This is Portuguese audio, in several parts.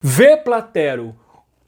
Vê, Platero,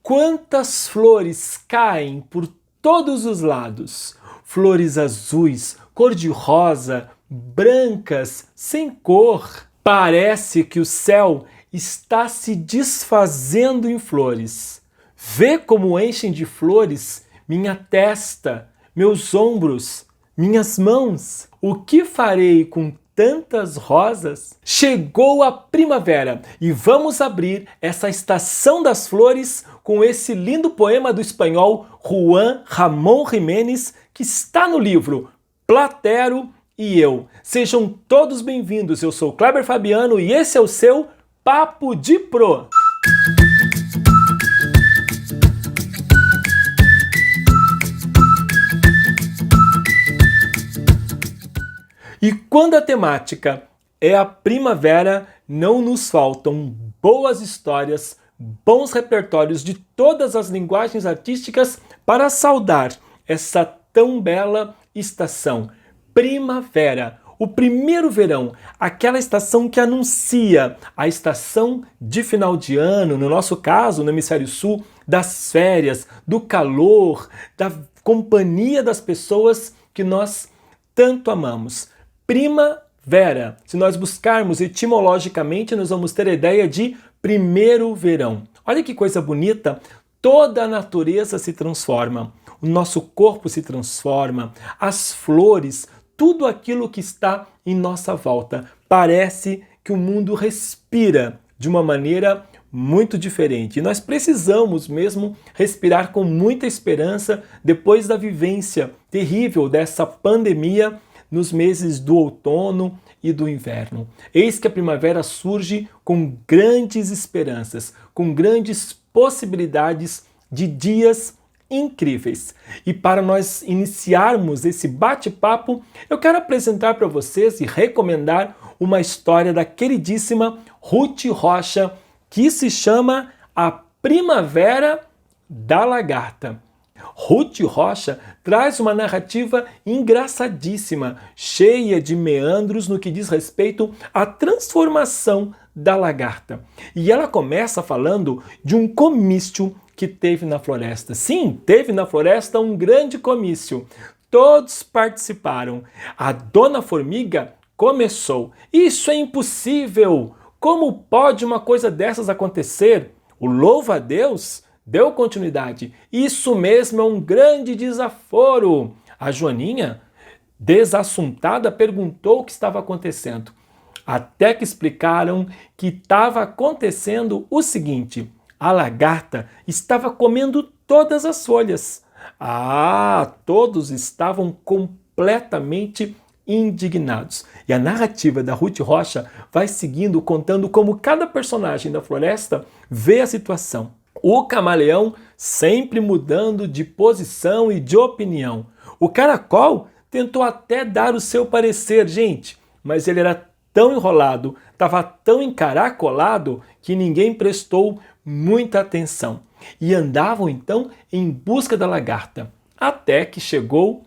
quantas flores caem por todos os lados. Flores azuis, cor-de-rosa, brancas, sem cor. Parece que o céu está se desfazendo em flores. Vê como enchem de flores minha testa, meus ombros, minhas mãos. O que farei com tantas rosas? Chegou a primavera e vamos abrir essa estação das flores com esse lindo poema do espanhol Juan Ramón Jiménez, que está no livro Platero e Eu. Sejam todos bem-vindos, eu sou Kleber Fabiano e esse é o seu Papo de Pro. E quando a temática é a primavera, não nos faltam boas histórias, bons repertórios de todas as linguagens artísticas para saudar essa tão bela estação. Primavera, o primeiro verão, aquela estação que anuncia a estação de final de ano, no nosso caso, no Hemisfério Sul, das férias, do calor, da companhia das pessoas que nós tanto amamos. Primavera. Se nós buscarmos etimologicamente, nós vamos ter a ideia de primeiro verão. Olha que coisa bonita, toda a natureza se transforma, o nosso corpo se transforma, as flores, tudo aquilo que está em nossa volta. Parece que o mundo respira de uma maneira muito diferente. E nós precisamos mesmo respirar com muita esperança depois da vivência terrível dessa pandemia nos meses do outono e do inverno. Eis que a primavera surge com grandes esperanças, com grandes possibilidades de dias incríveis. E para nós iniciarmos esse bate-papo, eu quero apresentar para vocês e recomendar uma história da queridíssima Ruth Rocha, que se chama A Primavera da Lagarta. Ruth Rocha traz uma narrativa engraçadíssima, cheia de meandros no que diz respeito à transformação da lagarta. E ela começa falando de um comício que teve na floresta. Sim, teve na floresta um grande comício. Todos participaram. A dona formiga começou. Isso é impossível! Como pode uma coisa dessas acontecer? O louva-a-Deus deu continuidade. Isso mesmo é um grande desaforo. A Joaninha, desassuntada, perguntou o que estava acontecendo. Até que explicaram que estava acontecendo o seguinte: a lagarta estava comendo todas as folhas. Todos estavam completamente indignados. E a narrativa da Ruth Rocha vai seguindo, contando como cada personagem da floresta vê a situação. O camaleão sempre mudando de posição e de opinião. O caracol tentou até dar o seu parecer, gente, mas ele era tão enrolado, estava tão encaracolado que ninguém prestou muita atenção. E andavam então em busca da lagarta, até que chegou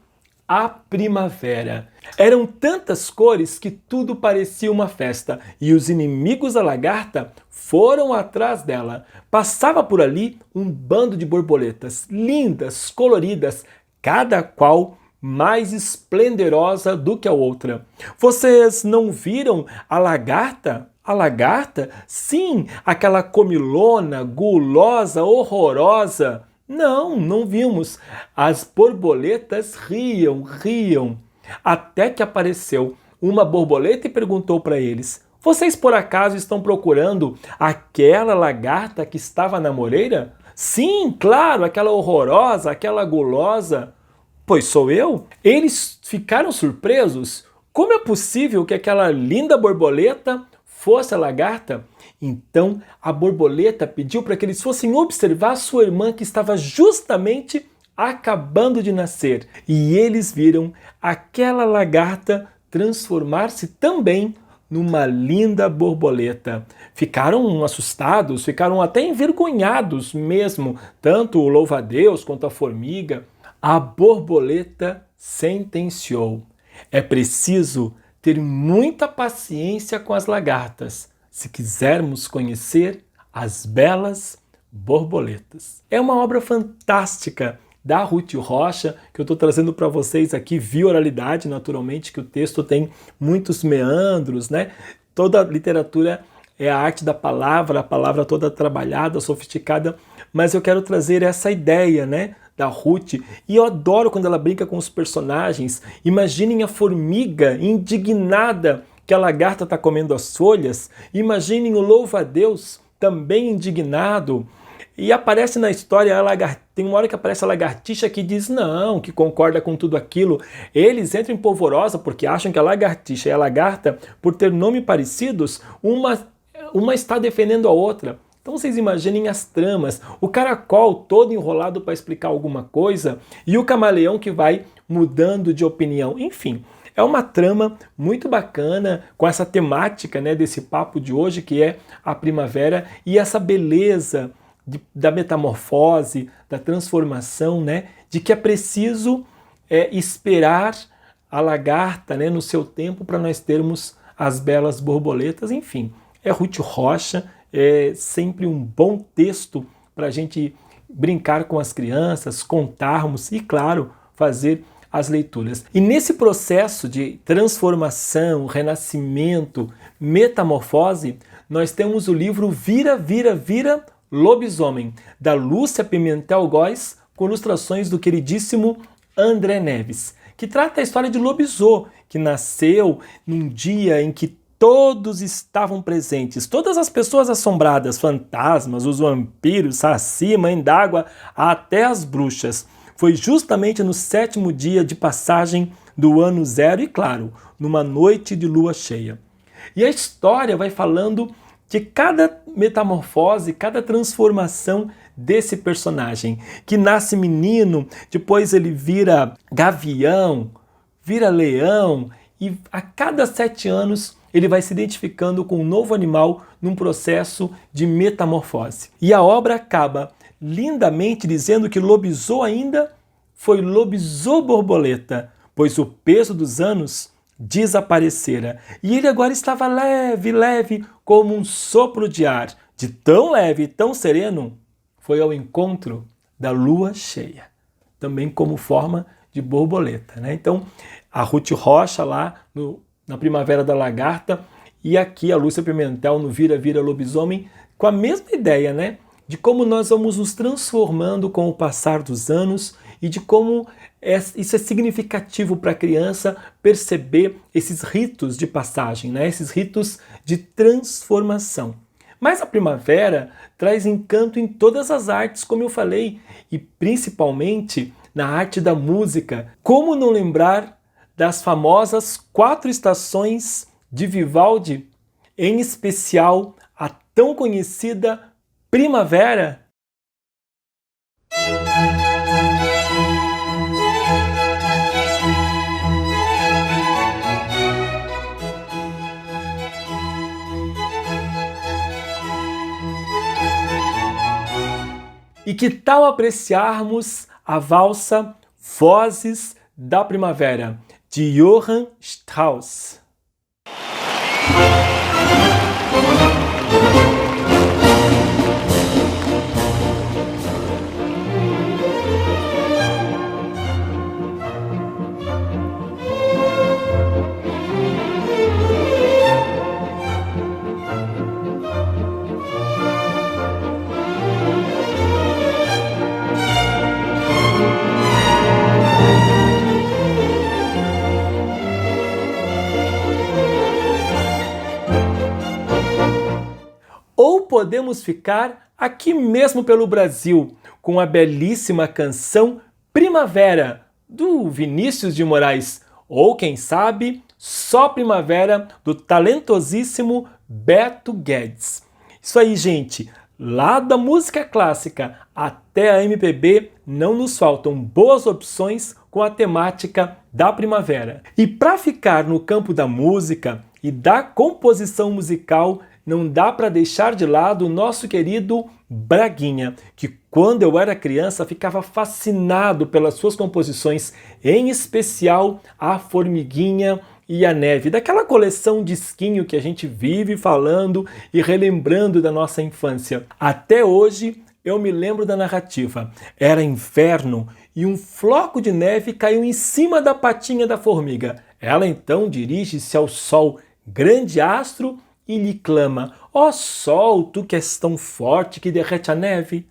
a primavera. Eram tantas cores que tudo parecia uma festa, e os inimigos da lagarta foram atrás dela. Passava por ali um bando de borboletas, lindas, coloridas, cada qual mais esplendorosa do que a outra. Vocês não viram a lagarta? A lagarta? Sim, aquela comilona, gulosa, horrorosa. Não vimos. As borboletas riam, até que apareceu uma borboleta e perguntou para eles: vocês por acaso estão procurando aquela lagarta que estava na moreira? Sim, claro, aquela horrorosa, aquela gulosa. Pois sou eu. Eles ficaram surpresos. Como é possível que aquela linda borboleta fosse a lagarta? Então a borboleta pediu para que eles fossem observar sua irmã, que estava justamente acabando de nascer. E eles viram aquela lagarta transformar-se também numa linda borboleta. Ficaram assustados, ficaram até envergonhados mesmo, tanto o louva-a-Deus quanto a formiga. A borboleta sentenciou: é preciso ter muita paciência com as lagartas se quisermos conhecer As Belas Borboletas. É uma obra fantástica da Ruth Rocha, que eu estou trazendo para vocês aqui via oralidade, naturalmente, que o texto tem muitos meandros, né? Toda a literatura é a arte da palavra, a palavra toda trabalhada, sofisticada, mas eu quero trazer essa ideia, né, da Ruth, e eu adoro quando ela brinca com os personagens. Imaginem a formiga indignada que a lagarta está comendo as folhas, imaginem o louva-a-Deus também indignado. E aparece na história, tem uma hora que aparece a lagartixa que diz não, que concorda com tudo aquilo. Eles entram em polvorosa porque acham que a lagartixa e a lagarta, por ter nomes parecidos, uma está defendendo a outra. Então vocês imaginem as tramas, o caracol todo enrolado para explicar alguma coisa e o camaleão que vai mudando de opinião. Enfim, é uma trama muito bacana com essa temática, né, desse papo de hoje, que é a primavera e essa beleza da metamorfose, da transformação, né, de que é preciso esperar a lagarta, né, no seu tempo para nós termos as belas borboletas. Enfim, é Ruth Rocha, é sempre um bom texto para a gente brincar com as crianças, contarmos e, claro, fazer as leituras. E nesse processo de transformação, renascimento, metamorfose, nós temos o livro Vira, Vira, Vira, Lobisomem, da Lúcia Pimentel Góes, com ilustrações do queridíssimo André Neves, que trata a história de Lobisô, que nasceu num dia em que todos estavam presentes, todas as pessoas assombradas, fantasmas, os vampiros, Saci, Mãe d'Água, até as bruxas. Foi justamente no 7º dia de passagem do ano zero e, claro, numa noite de lua cheia. E a história vai falando de cada metamorfose, cada transformação desse personagem, que nasce menino, depois ele vira gavião, vira leão, e a cada 7 anos ele vai se identificando com um novo animal num processo de metamorfose. E a obra acaba lindamente dizendo que Lobisô ainda foi Lobisô borboleta, pois o peso dos anos desaparecera. E ele agora estava leve, leve, como um sopro de ar. De tão leve e tão sereno, foi ao encontro da lua cheia, também como forma de borboleta, né? Então, a Ruth Rocha lá na Primavera da Lagarta e aqui a Lúcia Pimentel no Vira, Vira, Lobisomem, com a mesma ideia, né? De como nós vamos nos transformando com o passar dos anos e de como isso é significativo para a criança perceber esses ritos de passagem, né? Esses ritos de transformação. Mas a primavera traz encanto em todas as artes, como eu falei, e principalmente na arte da música. Como não lembrar das famosas 4 estações de Vivaldi, em especial a tão conhecida Primavera? E que tal apreciarmos a valsa Vozes da Primavera, de Johann Strauss? Ou podemos ficar aqui mesmo pelo Brasil, com a belíssima canção Primavera, do Vinícius de Moraes, ou quem sabe, Só Primavera, do talentosíssimo Beto Guedes. Isso aí, gente, lá da música clássica até a MPB, não nos faltam boas opções com a temática da primavera. E para ficar no campo da música e da composição musical, não dá para deixar de lado o nosso querido Braguinha, que quando eu era criança ficava fascinado pelas suas composições, em especial a Formiguinha e a Neve, daquela coleção de esquinho que a gente vive falando e relembrando da nossa infância. Até hoje eu me lembro da narrativa. Era inverno e um floco de neve caiu em cima da patinha da formiga. Ela então dirige-se ao sol, grande astro, e lhe clama: ó sol, tu que és tão forte que derrete a neve,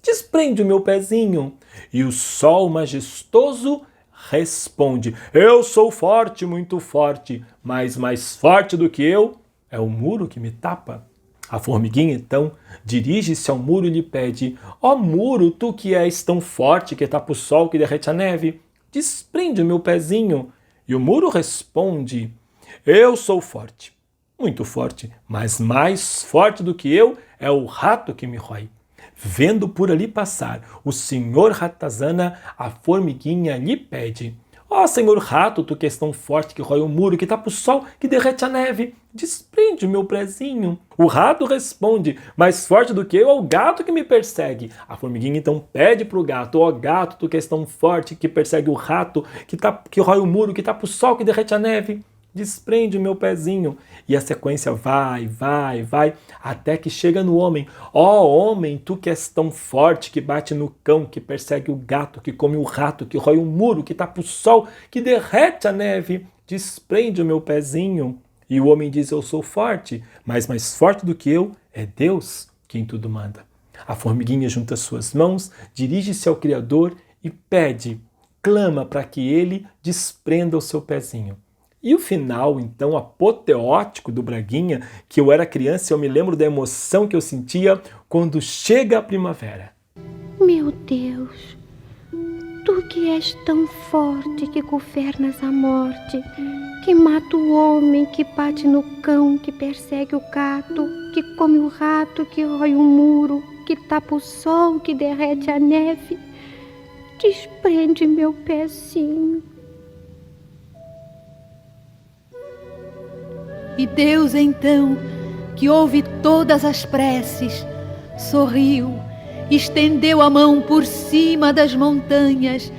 desprende o meu pezinho. E o sol majestoso responde: eu sou forte, muito forte, mas mais forte do que eu é o muro que me tapa. A formiguinha então dirige-se ao muro e lhe pede: ó muro, tu que és tão forte que tapa o sol que derrete a neve, desprende o meu pezinho. E o muro responde: eu sou forte, muito forte, mas mais forte do que eu é o rato que me rói. Vendo por ali passar o senhor Ratazana, a formiguinha lhe pede: ó senhor rato, tu que és tão forte que rói o muro, que tapa o sol, que derrete a neve, desprende o meu prezinho. O rato responde: mais forte do que eu é o gato que me persegue. A formiguinha então pede pro gato: ó gato, tu que és tão forte que persegue o rato, que rói o muro, que tapa o sol, que derrete a neve, desprende o meu pezinho. E a sequência vai, até que chega no homem. Ó homem, tu que és tão forte, que bate no cão, que persegue o gato, que come o rato, que rói o muro, que tapa o sol, que derrete a neve, desprende o meu pezinho. E o homem diz: eu sou forte, mas mais forte do que eu é Deus quem tudo manda. A formiguinha junta suas mãos, dirige-se ao Criador e pede, clama para que ele desprenda o seu pezinho. E o final, então, apoteótico do Braguinha, que eu era criança e eu me lembro da emoção que eu sentia quando chega a primavera. Meu Deus, tu que és tão forte que governas a morte, que mata o homem, que bate no cão, que persegue o gato, que come o rato, que rói o muro, que tapa o sol, que derrete a neve, desprende meu pezinho. E Deus então, que ouve todas as preces, sorriu, estendeu a mão por cima das montanhas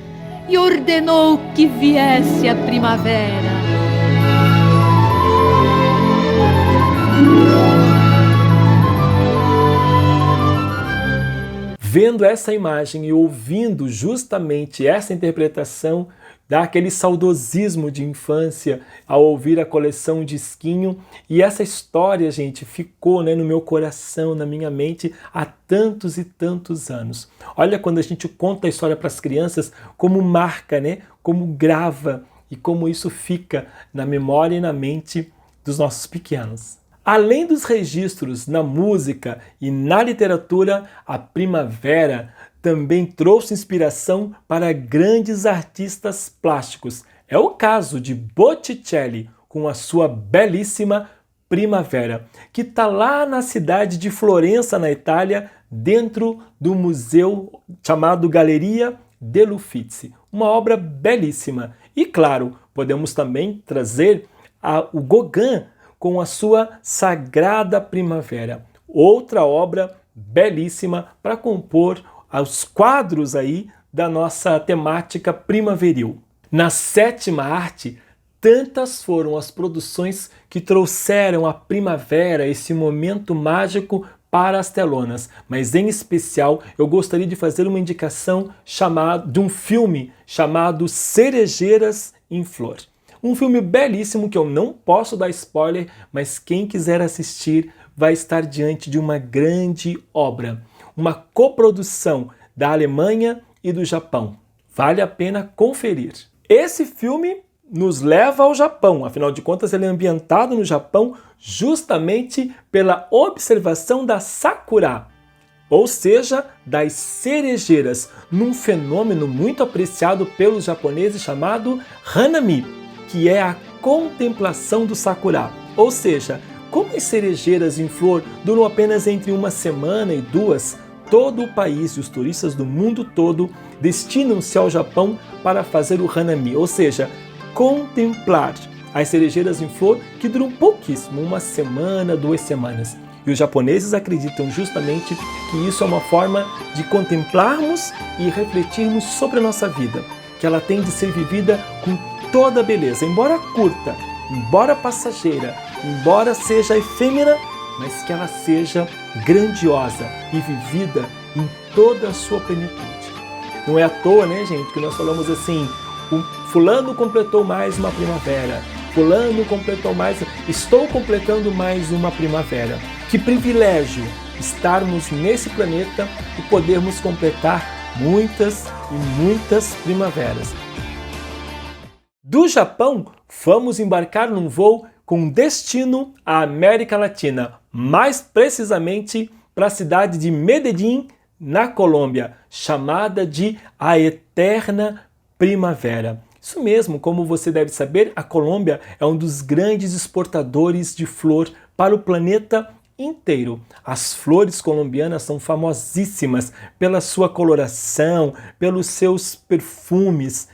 e ordenou que viesse a primavera. Vendo essa imagem e ouvindo justamente essa interpretação, dá aquele saudosismo de infância ao ouvir a coleção de esquinho. E essa história, gente, ficou, no meu coração, na minha mente há tantos e tantos anos. Olha quando a gente conta a história para as crianças, como marca, como grava e como isso fica na memória e na mente dos nossos pequenos. Além dos registros na música e na literatura, a primavera também trouxe inspiração para grandes artistas plásticos. É o caso de Botticelli, com a sua belíssima Primavera, que está lá na cidade de Florença, na Itália, dentro do museu chamado Galleria degli Uffizi. Uma obra belíssima. E claro, podemos também trazer o Gauguin com a sua Sagrada Primavera. Outra obra belíssima para compor os quadros aí da nossa temática primaveril. Na sétima arte, tantas foram as produções que trouxeram a primavera, esse momento mágico, para as telonas, mas em especial eu gostaria de fazer uma indicação de um filme chamado Cerejeiras em Flor. Um filme belíssimo que eu não posso dar spoiler, mas quem quiser assistir vai estar diante de uma grande obra, uma coprodução da Alemanha e do Japão. Vale a pena conferir. Esse filme nos leva ao Japão, afinal de contas ele é ambientado no Japão justamente pela observação da sakura, ou seja, das cerejeiras, num fenômeno muito apreciado pelos japoneses chamado hanami, que é a contemplação do sakura. Ou seja, como as cerejeiras em flor duram apenas entre uma semana e duas, todo o país e os turistas do mundo todo destinam-se ao Japão para fazer o hanami, ou seja, contemplar as cerejeiras em flor que duram pouquíssimo, uma semana, 2 semanas. E os japoneses acreditam justamente que isso é uma forma de contemplarmos e refletirmos sobre a nossa vida, que ela tem de ser vivida com toda a beleza, embora curta, embora passageira, embora seja efêmera, mas que ela seja grandiosa e vivida em toda a sua plenitude. Não é à toa, né, gente, que nós falamos assim, o fulano completou mais uma primavera, fulano completou mais, estou completando mais uma primavera. Que privilégio estarmos nesse planeta e podermos completar muitas e muitas primaveras. Do Japão, vamos embarcar num voo com destino à América Latina, mais precisamente para a cidade de Medellín, na Colômbia, chamada de a Eterna Primavera. Isso mesmo, como você deve saber, a Colômbia é um dos grandes exportadores de flor para o planeta inteiro. As flores colombianas são famosíssimas pela sua coloração, pelos seus perfumes.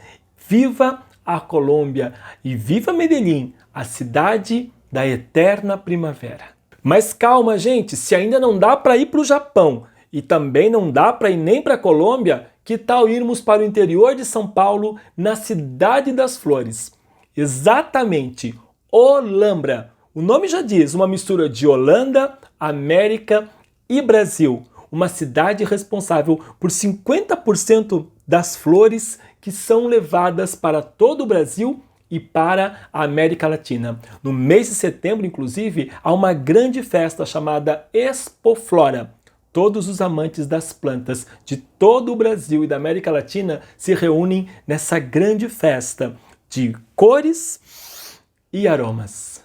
Viva a Colômbia e viva Medellín, a cidade da eterna primavera. Mas calma, gente, se ainda não dá para ir para o Japão e também não dá para ir nem para a Colômbia, que tal irmos para o interior de São Paulo, na Cidade das Flores? Exatamente, Olambra. O nome já diz, uma mistura de Holanda, América e Brasil. Uma cidade responsável por 50% das flores que são levadas para todo o Brasil e para a América Latina. No mês de setembro, inclusive, há uma grande festa chamada Expoflora. Todos os amantes das plantas de todo o Brasil e da América Latina se reúnem nessa grande festa de cores e aromas.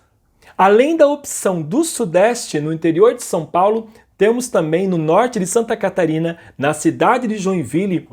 Além da opção do Sudeste, no interior de São Paulo, temos também no norte de Santa Catarina, na cidade de Joinville,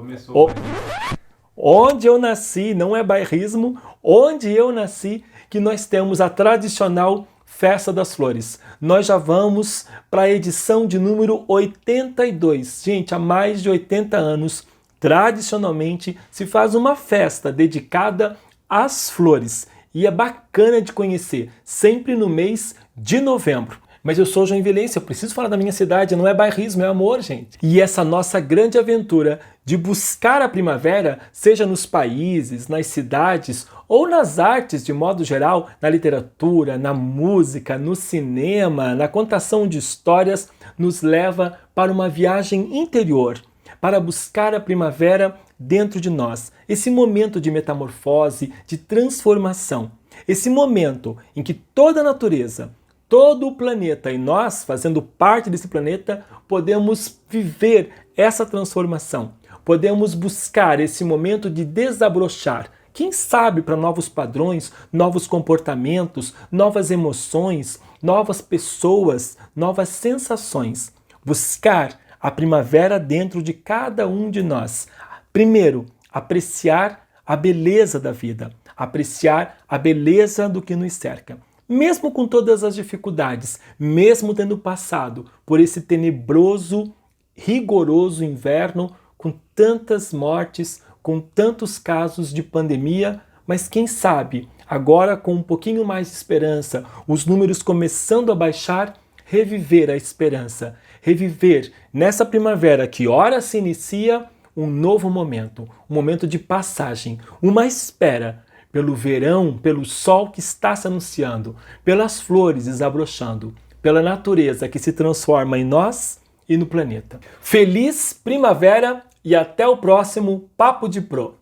onde eu nasci, não é bairrismo, onde eu nasci, que nós temos a tradicional Festa das Flores. Nós já vamos para a edição de número 82. Gente, há mais de 80 anos, tradicionalmente, se faz uma festa dedicada às flores. E é bacana de conhecer, sempre no mês de novembro. Mas eu sou joinvilense, eu preciso falar da minha cidade, não é bairrismo, é amor, gente. E essa nossa grande aventura de buscar a primavera, seja nos países, nas cidades ou nas artes de modo geral, na literatura, na música, no cinema, na contação de histórias, nos leva para uma viagem interior, para buscar a primavera dentro de nós. Esse momento de metamorfose, de transformação. Esse momento em que toda a natureza, todo o planeta e nós, fazendo parte desse planeta, podemos viver essa transformação. Podemos buscar esse momento de desabrochar. Quem sabe para novos padrões, novos comportamentos, novas emoções, novas pessoas, novas sensações. Buscar a primavera dentro de cada um de nós. Primeiro, apreciar a beleza da vida. Apreciar a beleza do que nos cerca. Mesmo com todas as dificuldades, mesmo tendo passado por esse tenebroso, rigoroso inverno, com tantas mortes, com tantos casos de pandemia, mas quem sabe, agora com um pouquinho mais de esperança, os números começando a baixar, reviver a esperança, reviver nessa primavera que ora se inicia um novo momento, um momento de passagem, uma espera, pelo verão, pelo sol que está se anunciando, pelas flores desabrochando, pela natureza que se transforma em nós e no planeta. Feliz primavera e até o próximo Papo de Pro!